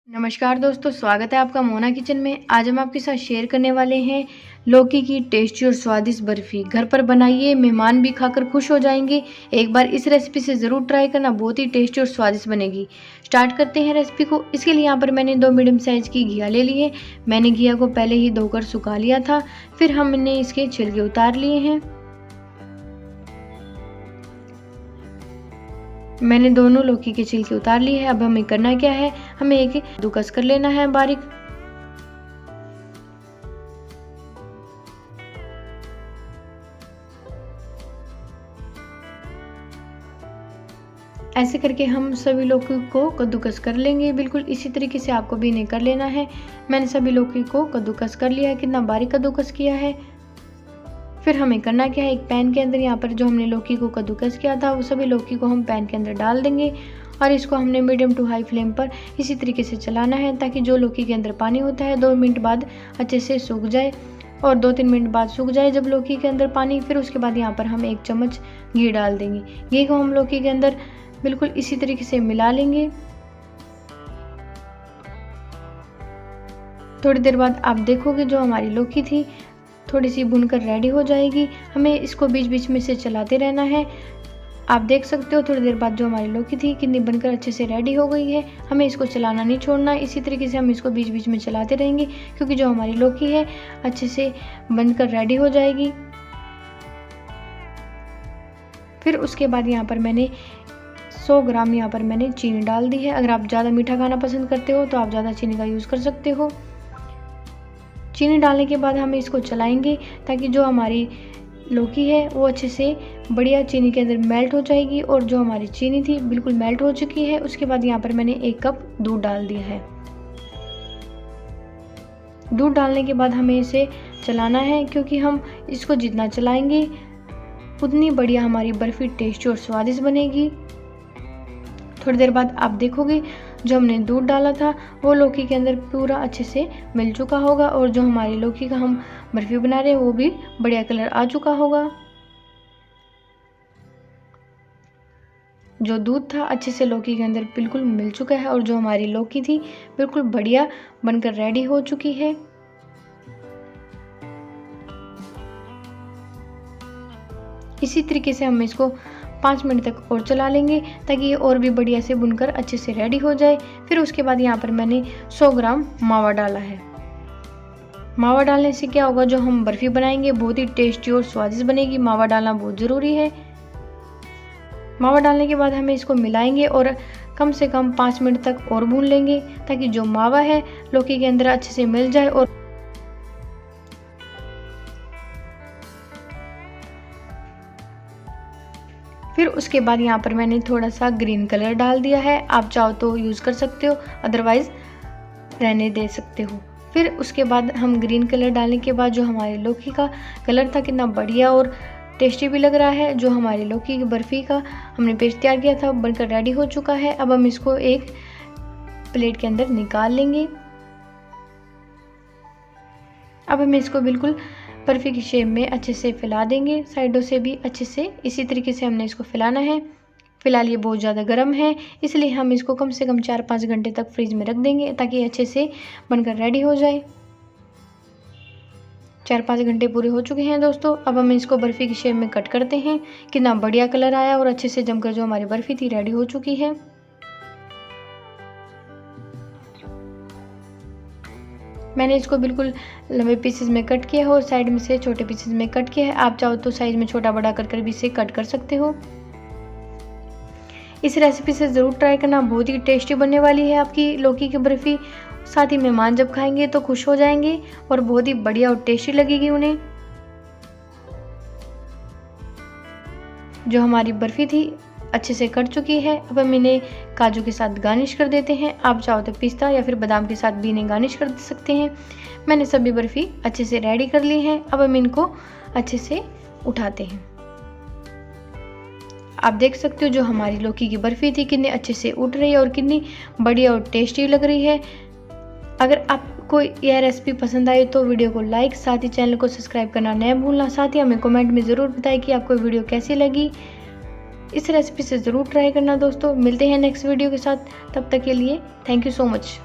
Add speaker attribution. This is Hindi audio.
Speaker 1: नमस्कार दोस्तों, स्वागत है आपका मोना किचन में। आज हम आपके साथ शेयर करने वाले हैं लौकी की टेस्टी और स्वादिष्ट बर्फ़ी। घर पर बनाइए, मेहमान भी खाकर खुश हो जाएंगे। एक बार इस रेसिपी से ज़रूर ट्राई करना, बहुत ही टेस्टी और स्वादिष्ट बनेगी। स्टार्ट करते हैं रेसिपी को। इसके लिए यहाँ पर मैंने 2 मीडियम साइज़ की घिया ले ली है। मैंने घिया को पहले ही धोकर सुखा लिया था, फिर हमने इसके छिलके उतार लिए हैं। मैंने दोनों लौकी के छिलके उतार लिए हैं। अब हमें करना क्या है, हमें एक कद्दूकस कर लेना है बारीक। ऐसे करके हम सभी लौकी को कद्दूकस कर लेंगे। बिल्कुल इसी तरीके से आपको भी इन्हें कर लेना है। मैंने सभी लौकी को कद्दूकस कर लिया है। कितना बारीक कद्दूकस किया है। फिर हमें करना क्या है, एक पैन के अंदर यहाँ पर जो हमने लौकी को कद्दूकस किया था वो सभी लौकी को हम पैन के अंदर डाल देंगे और इसको हमने मीडियम टू हाई फ्लेम पर इसी तरीके से चलाना है ताकि जो लौकी के अंदर पानी होता है 2 मिनट बाद अच्छे से सूख जाए और 2-3 मिनट बाद सूख जाए जब लौकी के अंदर पानी। फिर उसके बाद यहाँ पर हम 1 चम्मच घी डाल देंगे। घी को हम लौकी के अंदर बिल्कुल इसी तरीके से मिला लेंगे। थोड़ी देर बाद आप देखोगे जो हमारी लौकी थी थोड़ी सी भुनकर रेडी हो जाएगी। हमें इसको बीच बीच में से चलाते रहना है। आप देख सकते हो थोड़ी देर बाद जो हमारी लौकी थी कितनी बनकर अच्छे से रेडी हो गई है। हमें इसको चलाना नहीं छोड़ना, इसी तरीके से हम इसको बीच बीच में चलाते रहेंगे क्योंकि जो हमारी लौकी है अच्छे से बनकर रेडी हो जाएगी। फिर उसके बाद यहाँ पर मैंने 100 ग्राम यहाँ पर मैंने चीनी डाल दी है। अगर आप ज़्यादा मीठा खाना पसंद करते हो तो आप ज़्यादा चीनी का यूज़ कर सकते हो। चीनी डालने के बाद हम इसको चलाएंगे ताकि जो हमारी लौकी है वो अच्छे से बढ़िया चीनी के अंदर मेल्ट हो जाएगी और जो हमारी चीनी थी बिल्कुल मेल्ट हो चुकी है। उसके बाद यहाँ पर मैंने 1 कप दूध डाल दिया है। दूध डालने के बाद हमें इसे चलाना है क्योंकि हम इसको जितना चलाएंगे उतनी बढ़िया हमारी बर्फ़ी टेस्टी और स्वादिष्ट बनेगी। थोड़ी देर बाद आप देखोगे जो हमने दूध डाला था वो लौकी के अंदर पूरा अच्छे से मिल चुका होगा और जो हमारी लौकी का हम बर्फ़ी बना रहे हैं वो भी बढ़िया कलर आ चुका होगा। जो दूध था अच्छे से लौकी के अंदर बिल्कुल मिल चुका है और जो हमारी लौकी थी बिल्कुल बढ़िया बनकर रेडी हो चुकी है। इसी तरीके से हम इसको 5 मिनट तक और चला लेंगे ताकि ये और भी बढ़िया से भुनकर अच्छे से रेडी हो जाए। फिर उसके बाद यहाँ पर मैंने 100 ग्राम मावा डाला है। मावा डालने से क्या होगा, जो हम बर्फ़ी बनाएंगे बहुत ही टेस्टी और स्वादिष्ट बनेगी। मावा डालना बहुत ज़रूरी है। मावा डालने के बाद हमें इसको मिलाएंगे और कम से कम 5 मिनट तक और भून लेंगे ताकि जो मावा है लौकी के अंदर अच्छे से मिल जाए। और फिर उसके बाद यहाँ पर मैंने थोड़ा सा ग्रीन कलर डाल दिया है। आप चाहो तो यूज़ कर सकते हो, अदरवाइज़ रहने दे सकते हो। फिर उसके बाद हम ग्रीन कलर डालने के बाद जो हमारे लौकी का कलर था कितना बढ़िया और टेस्टी भी लग रहा है। जो हमारी लौकी की बर्फ़ी का हमने पेस्ट तैयार किया था बनकर रेडी हो चुका है। अब हम इसको एक प्लेट के अंदर निकाल लेंगे। अब हम इसको बिल्कुल बर्फ़ी की शेप में अच्छे से फैला देंगे, साइडों से भी अच्छे से इसी तरीके से हमने इसको फैलाना है। फ़िलहाल ये बहुत ज़्यादा गर्म है इसलिए हम इसको कम से कम 4-5 घंटे तक फ्रीज में रख देंगे ताकि अच्छे से बनकर रेडी हो जाए। 4-5 घंटे पूरे हो चुके हैं दोस्तों। अब हम इसको बर्फ़ी की शेप में कट करते हैं। कितना बढ़िया कलर आया और अच्छे से जमकर जो हमारी बर्फ़ी थी रेडी हो चुकी है। मैंने इसको बिल्कुल लंबे पीसेस में कट किया है और साइड में से छोटे पीसेस में कट किया है। आप चाहो तो साइज में छोटा बड़ा कर भी इसे कट कर सकते हो। इस रेसिपी से ज़रूर ट्राई करना, बहुत ही टेस्टी बनने वाली है आपकी लौकी की बर्फ़ी। साथ ही मेहमान जब खाएंगे तो खुश हो जाएंगे और बहुत ही बढ़िया और टेस्टी लगेगी उन्हें। जो हमारी बर्फ़ी थी अच्छे से कट चुकी है। अब हम इन्हें काजू के साथ गार्निश कर देते हैं। आप चाहो तो पिस्ता या फिर बादाम के साथ भी इन्हें गार्निश कर सकते हैं। मैंने सभी बर्फ़ी अच्छे से रेडी कर ली है। अब हम इनको अच्छे से उठाते हैं। आप देख सकते हो जो हमारी लौकी की बर्फ़ी थी कितने अच्छे से उठ रही है और कितनी बढ़िया और टेस्टी लग रही है। अगर आपको यह रेसिपी पसंद आई तो वीडियो को लाइक, साथ ही चैनल को सब्सक्राइब करना न भूलना। साथ ही हमें कमेंट में ज़रूर बताएं कि आपको वीडियो कैसी लगी। इस रेसिपी से ज़रूर ट्राई करना दोस्तों। मिलते हैं नेक्स्ट वीडियो के साथ, तब तक के लिए थैंक यू सो मच।